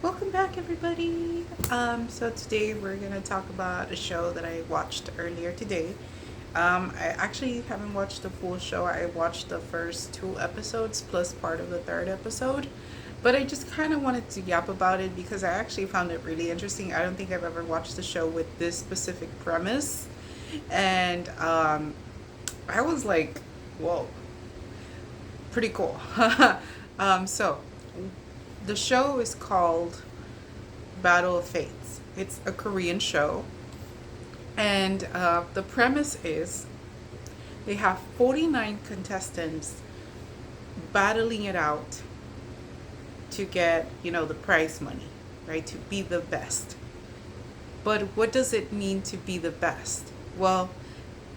Welcome back, everybody. So today we're gonna talk about a show that I watched earlier today. I actually haven't watched the full show. I watched the first two episodes plus part of the third episode, but I just kind of wanted to yap about it because I actually found it really interesting. I don't think I've ever watched the show with this specific premise, and I was like, "Whoa, pretty cool." So the show is called Battle of Fates. It's a Korean show, and the premise is they have 49 contestants battling it out to get, the prize money, right? To be the best. But what does it mean to be the best? Well,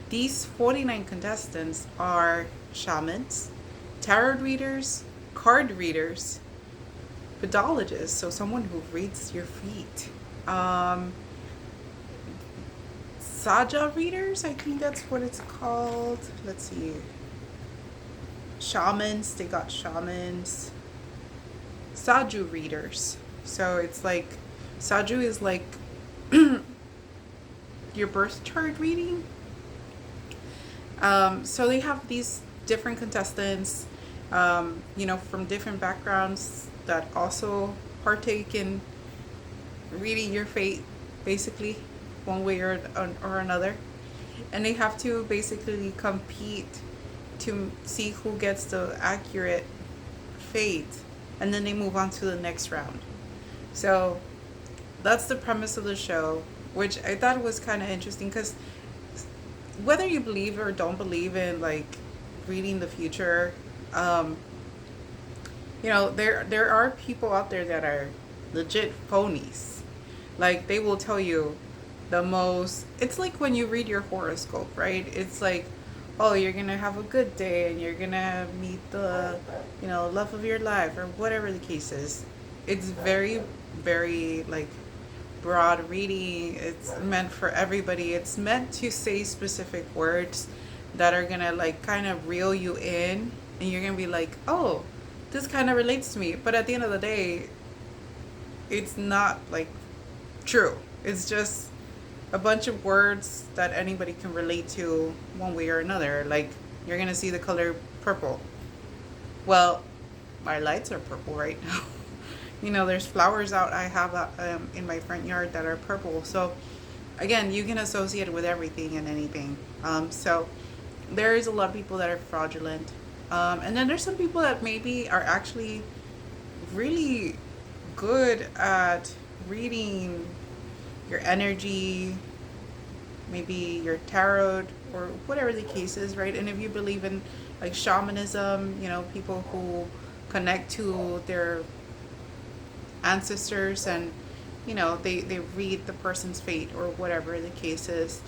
these 49 contestants are shamans, tarot readers, card readers, podologists, so someone who reads your feet, Saja readers, I think that's what it's called. Let's see. Shamans, they got shamans. Saju readers. So it's like, Saju is like your birth chart reading. So they have these different contestants, from different backgrounds that also partake in reading your fate, basically, one way or another. And they have to basically compete to see who gets the accurate fate, and then they move on to the next round. So that's the premise of the show, which I thought was kind of interesting because whether you believe or don't believe in like reading the future, there are people out there that are legit phonies. Like they will tell you the most. It's like when you read your horoscope, right? It's like, oh, you're gonna have a good day and you're gonna meet the, love of your life or whatever the case is. It's very, very like broad reading. It's meant for everybody. It's meant to say specific words that are gonna like kind of reel you in, and you're gonna be like, oh, this kind of relates to me. But at the end of the day, it's not like true. It's just a bunch of words that anybody can relate to one way or another. Like you're gonna see the color purple. Well, my lights are purple right now. There's flowers out. I have in my front yard that are purple. So again, you can associate it with everything and anything. So there is a lot of people that are fraudulent. And then there's some people that maybe are actually really good at reading your energy, maybe your tarot, or whatever the case is, right? And if you believe in like shamanism, people who connect to their ancestors and, they read the person's fate or whatever the case is.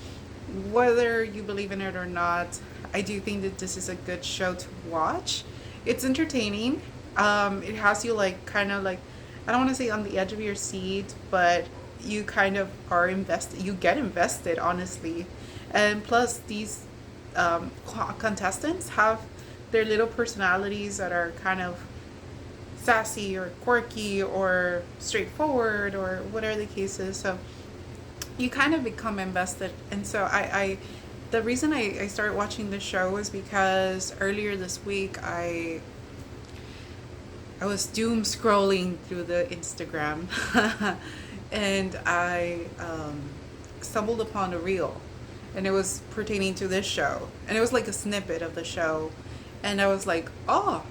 Whether you believe in it or not, I do think that this is a good show to watch. It's entertaining. It has you like kind of like, I don't want to say on the edge of your seat, but you kind of are invested. You get invested, honestly. And plus, these contestants have their little personalities that are kind of sassy or quirky or straightforward or whatever the case is. So you kind of become invested. And so the reason I started watching the show was because earlier this week I was doom scrolling through the Instagram and I stumbled upon a reel, and it was pertaining to this show, and it was like a snippet of the show, and I was like, oh,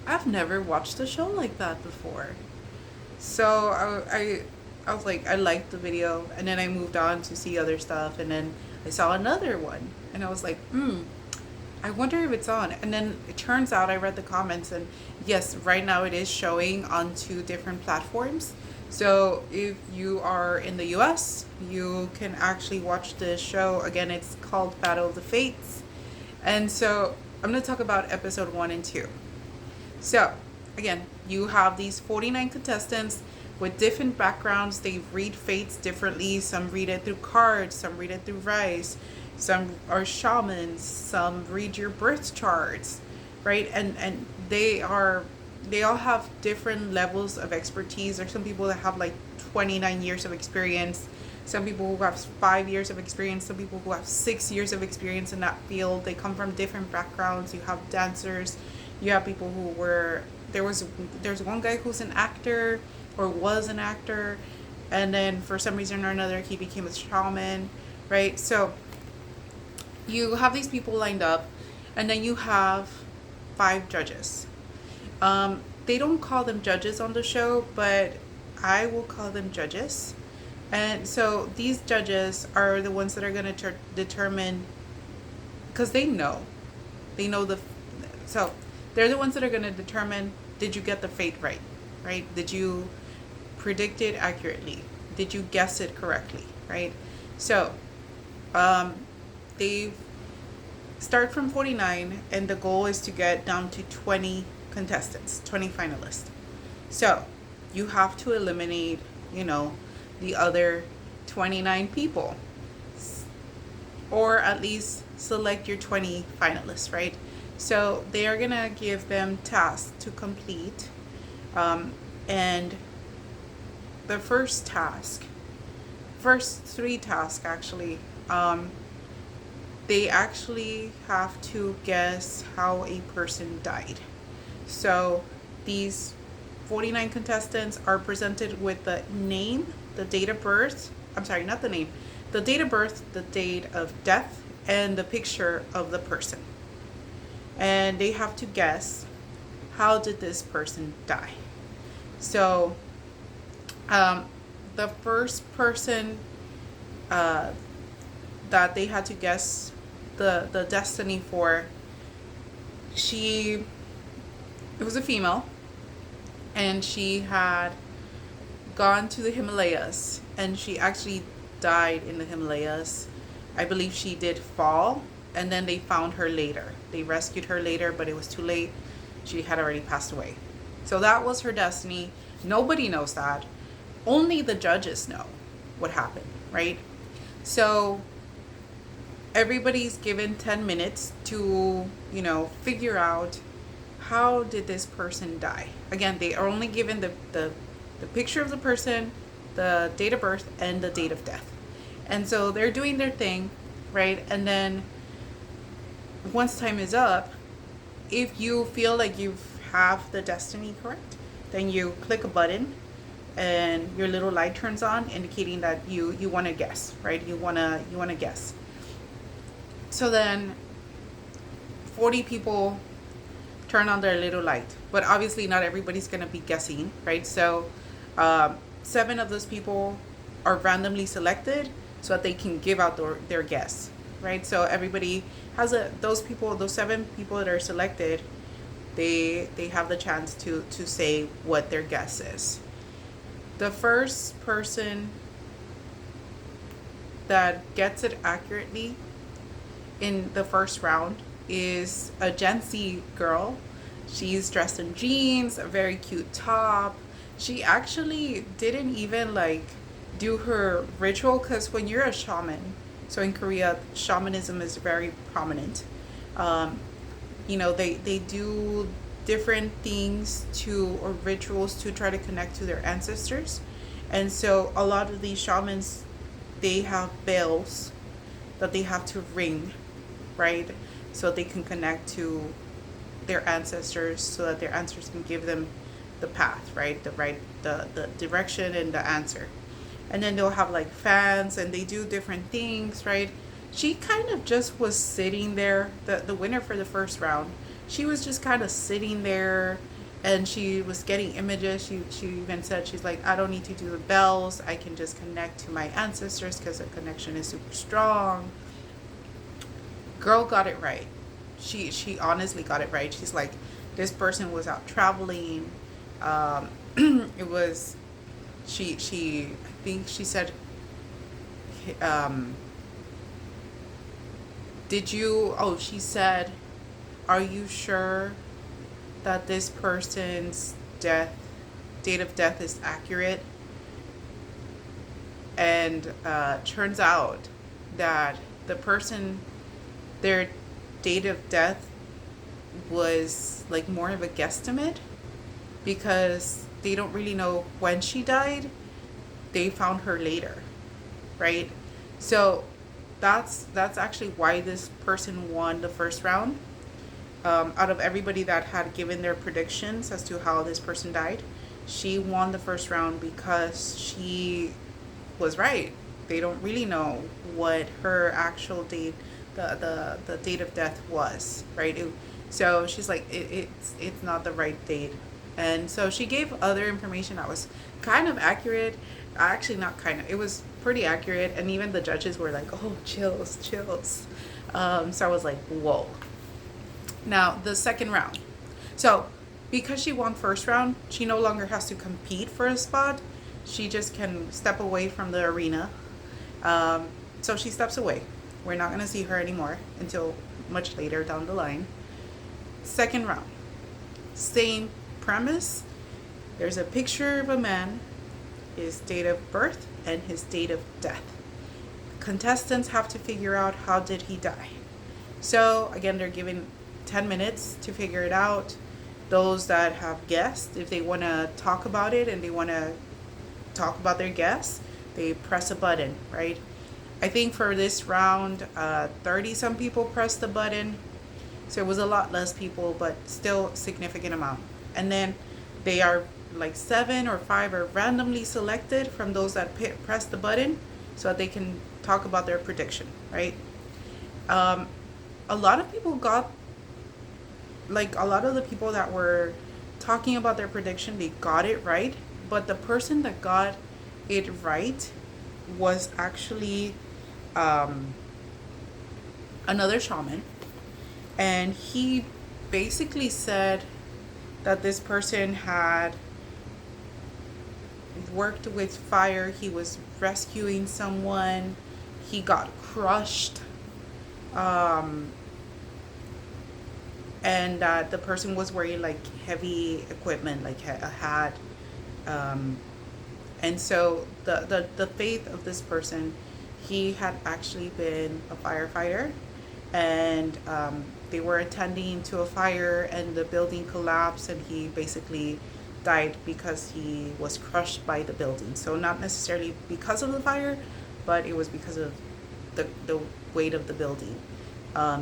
I've never watched a show like that before. So I was like, I liked the video, and then I moved on to see other stuff, and then I saw another one, and I was like, I wonder if it's on. And then it turns out I read the comments, and yes, right now it is showing on 2 different platforms. So if you are in the US, you can actually watch this show. Again, it's called Battle of the Fates. And so I'm going to talk about episode 1 and 2. So again, you have these 49 contestants with different backgrounds. They read fates differently. Some read it through cards, some read it through rice, some are shamans, some read your birth charts, right? And they are they all have different levels of expertise. There's some people that have like 29 years of experience, some people who have 5 years of experience, some people who have 6 years of experience in that field. They come from different backgrounds. You have dancers, you have people who were, there's one guy who's an actor or was an actor, and then for some reason or another he became a shaman, right? So you have these people lined up, and then you have 5 judges. They don't call them judges on the show, but I will call them judges. And so these judges are the ones that are going to determine, because they know so they're the ones that are going to determine, did you get the fate right? Right? Did you predict it accurately? Did you guess it correctly? Right? So they start from 49, and the goal is to get down to 20 contestants, 20 finalists. So you have to eliminate, the other 29 people, or at least select your 20 finalists, right? So they are gonna give them tasks to complete, and the first 3 tasks actually, they actually have to guess how a person died. So these 49 contestants are presented with the name, the date of birth, not the name, the date of birth, the date of death, and the picture of the person. And they have to guess, how did this person die? So the first person that they had to guess the destiny for, it was a female, and she had gone to the Himalayas, and she actually died in the Himalayas. I believe she did fall, and then they found her later. They rescued her later, but it was too late. She had already passed away. So that was her destiny. Nobody knows that. Only the judges know what happened, right? So everybody's given 10 minutes to, figure out, how did this person die? Again, they are only given the picture of the person, the date of birth, and the date of death. And so they're doing their thing, right? And then once time is up, if you feel like you have the destiny correct, then you click a button and your little light turns on, indicating that you want to guess, right? You want to guess. So then 40 people turn on their little light, but obviously not everybody's going to be guessing, right? So 7 of those people are randomly selected so that they can give out their guess, right? So everybody has those 7 people that are selected, they have the chance to say what their guess is. The first person that gets it accurately in the first round is a Gen Z girl. She's dressed in jeans, a very cute top. She actually didn't even do her ritual, because when you're a shaman, so in Korea, shamanism is very prominent. They do different things or rituals to try to connect to their ancestors. And so a lot of these shamans, they have bells that they have to ring, right? So they can connect to their ancestors, so that their ancestors can give them the path, right? The direction and the answer. And then they'll have fans, and they do different things, right? She kind of just was sitting there, the winner for the first round. She was just kind of sitting there, and she was getting images. She even said, she's like, I don't need to do the bells. I can just connect to my ancestors because the connection is super strong. Girl got it right. She honestly got it right. She's like, this person was out traveling. It was, I think she said, she said, are you sure that this person's date of death is accurate? And turns out that the person, their date of death was more of a guesstimate. because they don't really know when she died. They found her later, right? So that's actually why this person won the first round. Out of everybody that had given their predictions as to how this person died, she won the first round because she was right. They don't really know what her actual date, the date of death was, right? So she's like, it's not the right date, and so she gave other information that was kind of accurate. Actually, not kind of. It was pretty accurate, and even the judges were like, "Oh, chills, chills." So I was like, "Whoa." Now the second round. So because she won first round, she no longer has to compete for a spot. She just can step away from the arena. So she steps away. We're not going to see her anymore until much later down the line. Second round. Same premise. There's a picture of a man, his date of birth, and his date of death. Contestants have to figure out how did he die. So again, they're given 10 minutes to figure it out. Those that have guessed, if they want to talk about it and they want to talk about their guess, they press a button, right? I think for this round, 30 some people pressed the button. So it was a lot less people, but still significant amount. And then they are like 7 or 5 are randomly selected from those that press the button so that they can talk about their prediction, right? A lot of people got, like a lot of the people that were talking about their prediction, they got it right. But the person that got it right was actually another shaman. And he basically said that this person had worked with fire. He was rescuing someone. He got crushed. And that the person was wearing like heavy equipment, like a hat. And so the faith of this person, he had actually been a firefighter, and they were attending to a fire and the building collapsed, and he basically died because he was crushed by the building. So not necessarily because of the fire, but it was because of the weight of the building.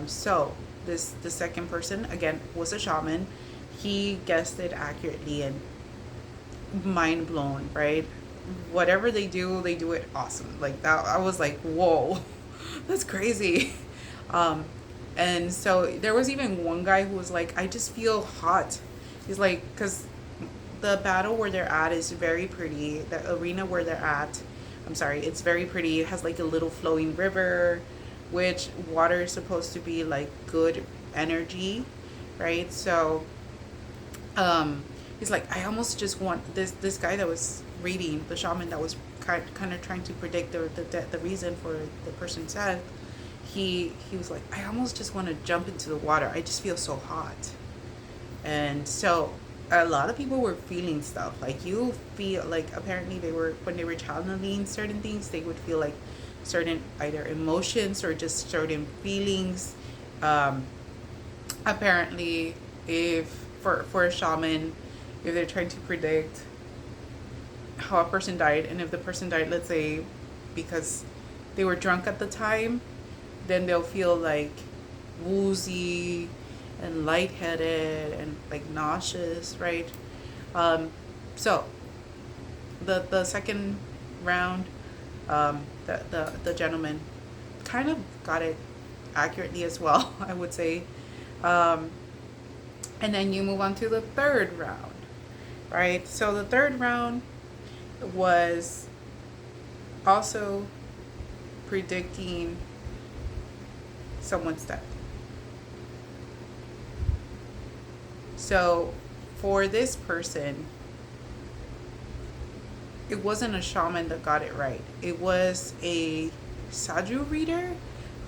So the second person again was a shaman. He guessed it accurately, and mind blown, right? Whatever they do it awesome. Like that, I was like, whoa, that's crazy. And so there was even one guy who was like, I just feel hot. He's like, because the battle where they're at is very pretty. The arena where they're at, I'm sorry, it's very pretty. It has like a little flowing river, which water is supposed to be like good energy, right? So he's like, I almost just want this guy that was reading, the shaman that was kind of trying to predict the reason for the person's death. He was like, I almost just want to jump into the water. I just feel so hot. And so a lot of people were feeling stuff. Like you feel like apparently they were, when they were channeling certain things, they would feel like certain either emotions or just certain feelings. Apparently, if for a shaman, if they're trying to predict how a person died, and if the person died, let's say because they were drunk at the time, then they'll feel like woozy and lightheaded and like nauseous, right? So the second round, the gentleman kind of got it accurately as well, I would say. And then you move on to the third round, right? So the third round was also predicting someone's death. So for this person, it wasn't a shaman that got it right. It was a Saju reader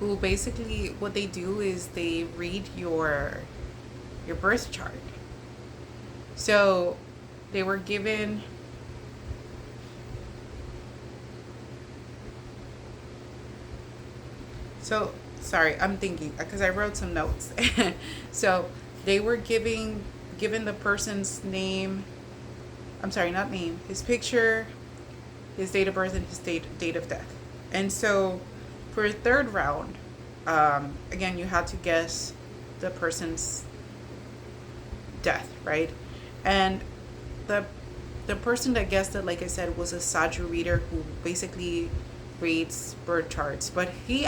who basically, what they do is they read your birth chart. So they were given sorry, I'm thinking because I wrote some notes. So they were given the person's name I'm sorry, not name, his picture, his date of birth, and his date of death. And so for a third round, again, you had to guess the person's death, right? And the the person that guessed it, like I said, was a Saju reader who basically reads birth charts. But he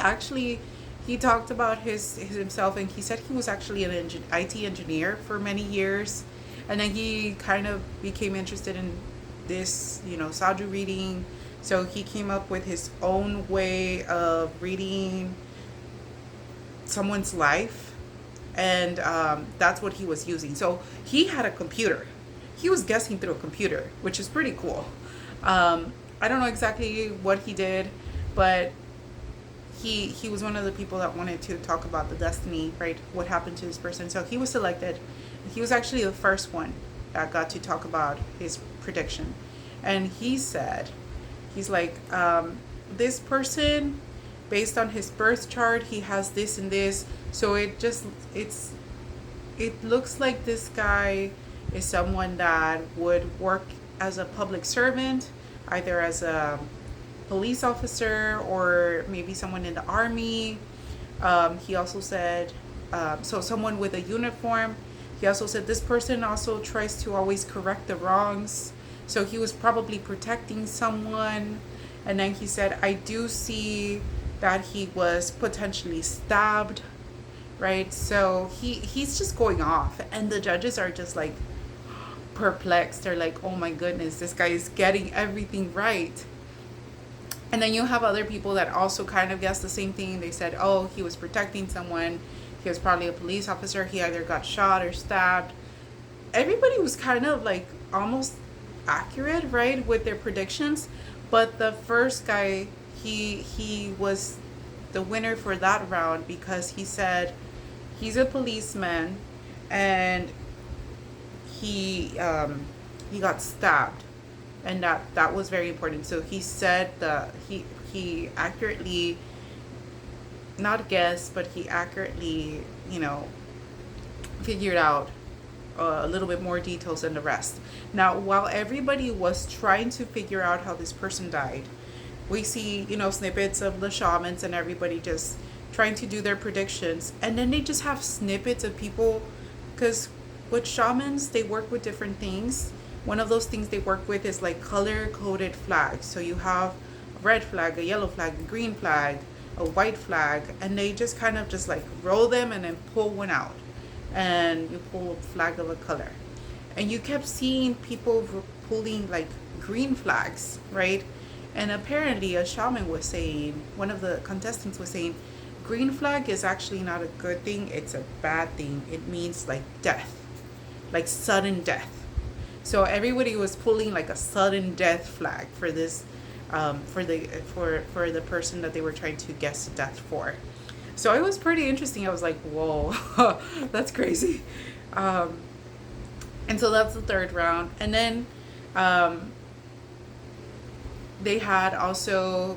talked about his himself, and he said he was actually an IT engineer for many years, and then he kind of became interested in this, Saju reading. So he came up with his own way of reading someone's life, and that's what he was using. So he had a computer. He was guessing through a computer, which is pretty cool. I don't know exactly what he did, but he was one of the people that wanted to talk about the destiny, right? What happened to this person. So he was selected. He was actually the first one that got to talk about his prediction. And he said, he's like, this person, based on his birth chart, he has this and this. So it looks like this guy is someone that would work as a public servant, either as a police officer or maybe someone in the army. He also said, so someone with a uniform. He also said this person also tries to always correct the wrongs. So he was probably protecting someone. And then he said, I do see that he was potentially stabbed, right? So he's just going off, and the judges are just like perplexed. They're like, oh my goodness, this guy is getting everything right. And then you have other people that also kind of guessed the same thing. They said, oh, he was protecting someone. He was probably a police officer. He either got shot or stabbed. Everybody was kind of like almost accurate, right, with their predictions. But the first guy, he was the winner for that round because he said he's a policeman and he got stabbed, and that was very important. So he said that he accurately, not guessed, but he accurately figured out a little bit more details than the rest. Now, while everybody was trying to figure out how this person died, we see snippets of the shamans and everybody just trying to do their predictions, and then they just have snippets of people, because with shamans they work with different things. One of those things they work with is like color coded flags. So you have a red flag, a yellow flag, a green flag, a white flag, and they just kind of just like roll them and then pull one out, and you pull a flag of a color. And you kept seeing people pulling like green flags, right? And apparently a shaman was saying, one of the contestants was saying, green flag is actually not a good thing, it's a bad thing. It means like death, like sudden death. So everybody was pulling like a sudden death flag for this, for the person that they were trying to guess death for. So it was pretty interesting. I was like, whoa, that's crazy. And so that's the third round. And then they had also,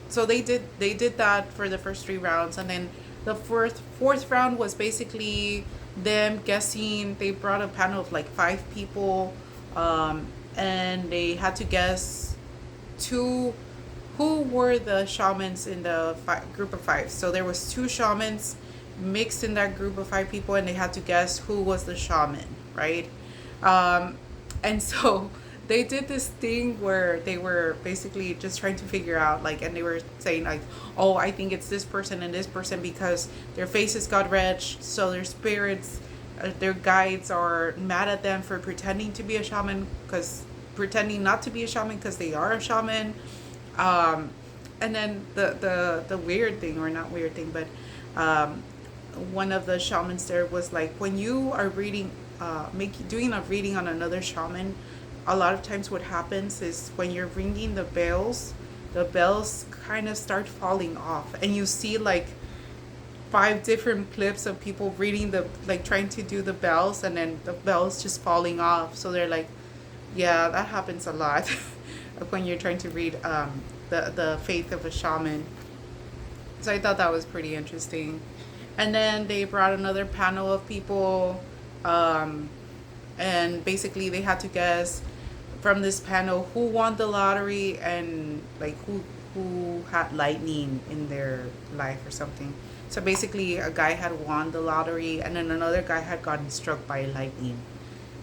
so they did that for the first three rounds. And then the fourth round was basically them guessing. They brought a panel of like 5 people, and they had to guess who were the shamans in the group of 5. So there was 2 shamans mixed in that group of 5 people, and they had to guess who was the shaman, right? And so they did this thing where they were basically just trying to figure out, like, and they were saying like, oh, I think it's this person and this person because their faces got red, so their spirits, their guides are mad at them for pretending to be a shaman, because pretending not to be a shaman because they are a shaman. And then the weird thing, or not weird thing, but one of the shamans there was like, when you are reading, doing a reading on another shaman, a lot of times what happens is when you're ringing the bells kind of start falling off, and you see like 5 different clips of people reading trying to do the bells, and then the bells just falling off. So they're like, yeah, that happens a lot when you're trying to read the faith of a shaman. So I thought that was pretty interesting. And then they brought another panel of people, and basically they had to guess from this panel who won the lottery and like who had lightning in their life or something. So basically, a guy had won the lottery, and then another guy had gotten struck by lightning.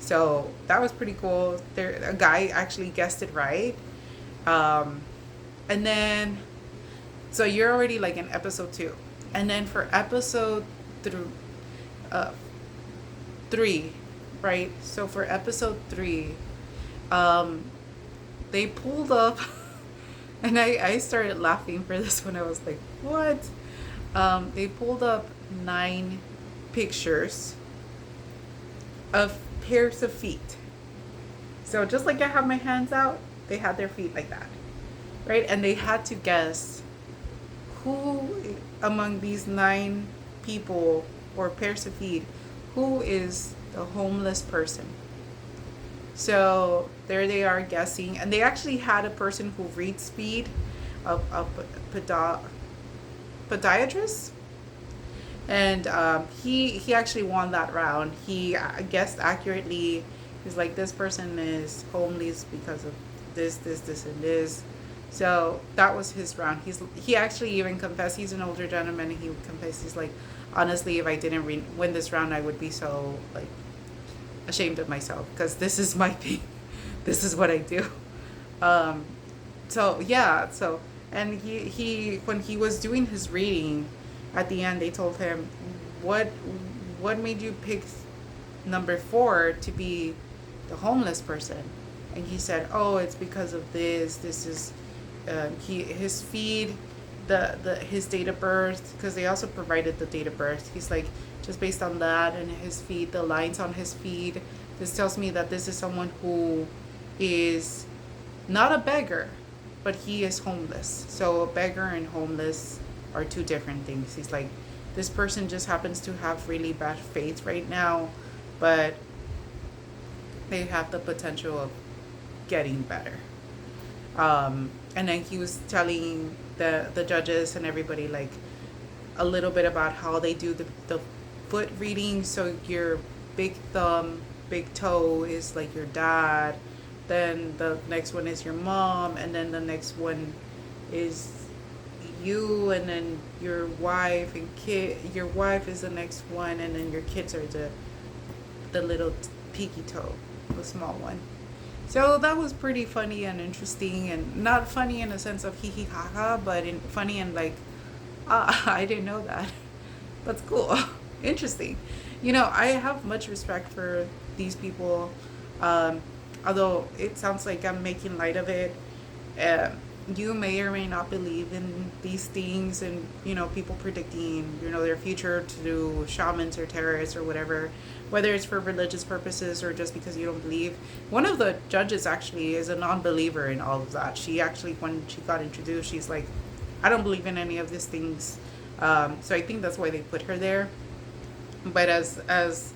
So that was pretty cool. There, a guy actually guessed it right. Um, and then, so you're already like in episode 2, and then for episode through, uh, 3, right? So for episode 3, um, they pulled up, and I started laughing for this one. I was like, what? They pulled up 9 pictures of pairs of feet. So just like I have my hands out, they had their feet like that, right? And they had to guess who among these 9 people or pairs of feet, who is the homeless person. So there they are guessing, and they actually had a person who reads feet, a podiatrist, and he actually won that round. He guessed accurately. He's like, this person is homeless because of this, and this. So that was his round. He actually even confessed. He's an older gentleman, and he would confess. He's like, honestly, if I didn't win this round, I would be so like ashamed of myself because this is my thing. This is what I do. So yeah. So and he when he was doing his reading, at the end they told him, what made you pick number 4 to be the homeless person? And he said, oh, it's because of this. This is his feed, his date of birth, because they also provided the date of birth. He's like, just based on that and his feed, the lines on his feed, this tells me that this is someone who is not a beggar, but he is homeless. So a beggar and homeless are 2 different things. He's like, this person just happens to have really bad faith right now, but they have the potential of getting better. And then he was telling the judges and everybody like a little bit about how they do the foot reading. So your big thumb, big toe is like your dad, then the next one is your mom, and then the next one is you, and then your wife and kid. Your wife is the next one, and then your kids are the little peaky toe, the small one. So that was pretty funny and interesting, and not funny in a sense of hee hee ha ha, but funny and like, I didn't know that. That's cool. Interesting. I have much respect for these people, although it sounds like I'm making light of it. You may or may not believe in these things, and people predicting their future to do shamans or terrorists or whatever, whether it's for religious purposes or just because you don't believe. One of the judges actually is a non-believer in all of that. She actually, when she got introduced, she's like, I don't believe in any of these things. So I think that's why they put her there. But as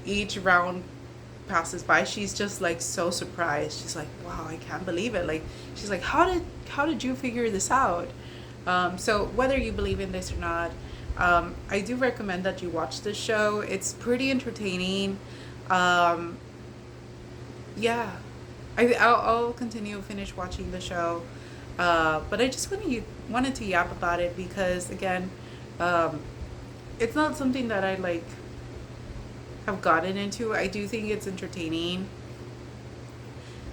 each round passes by, she's just like so surprised. She's like, wow, I can't believe it. Like, she's like, how did you figure this out? So whether you believe in this or not, I do recommend that you watch this show. It's pretty entertaining. Yeah, I'll continue to finish watching the show, but I just wanted to yap about it because again, it's not something that I like have gotten into. I do think it's entertaining.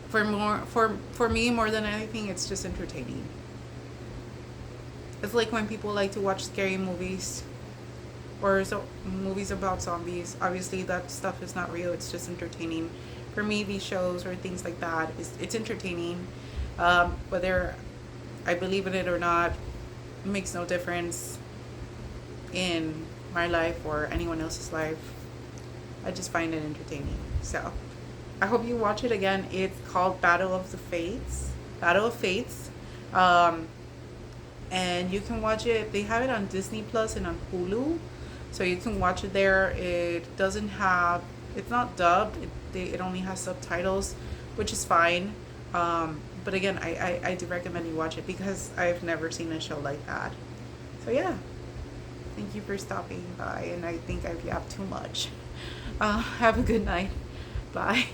For me, more than anything, it's just entertaining. It's like when people like to watch scary movies or movies about zombies. Obviously, that stuff is not real. It's just entertaining. For me, these shows or things like that, it's entertaining. Whether I believe in it or not, it makes no difference in my life or anyone else's life. I just find it entertaining. So I hope you watch it. Again, it's called Battle of Fates. And you can watch it. They have it on Disney Plus and on Hulu, so you can watch it there. It's not dubbed. It only has subtitles, which is fine. But again, I do recommend you watch it because I've never seen a show like that. So yeah, thank you for stopping by, and I think I've yapped too much. Have a good night. Bye.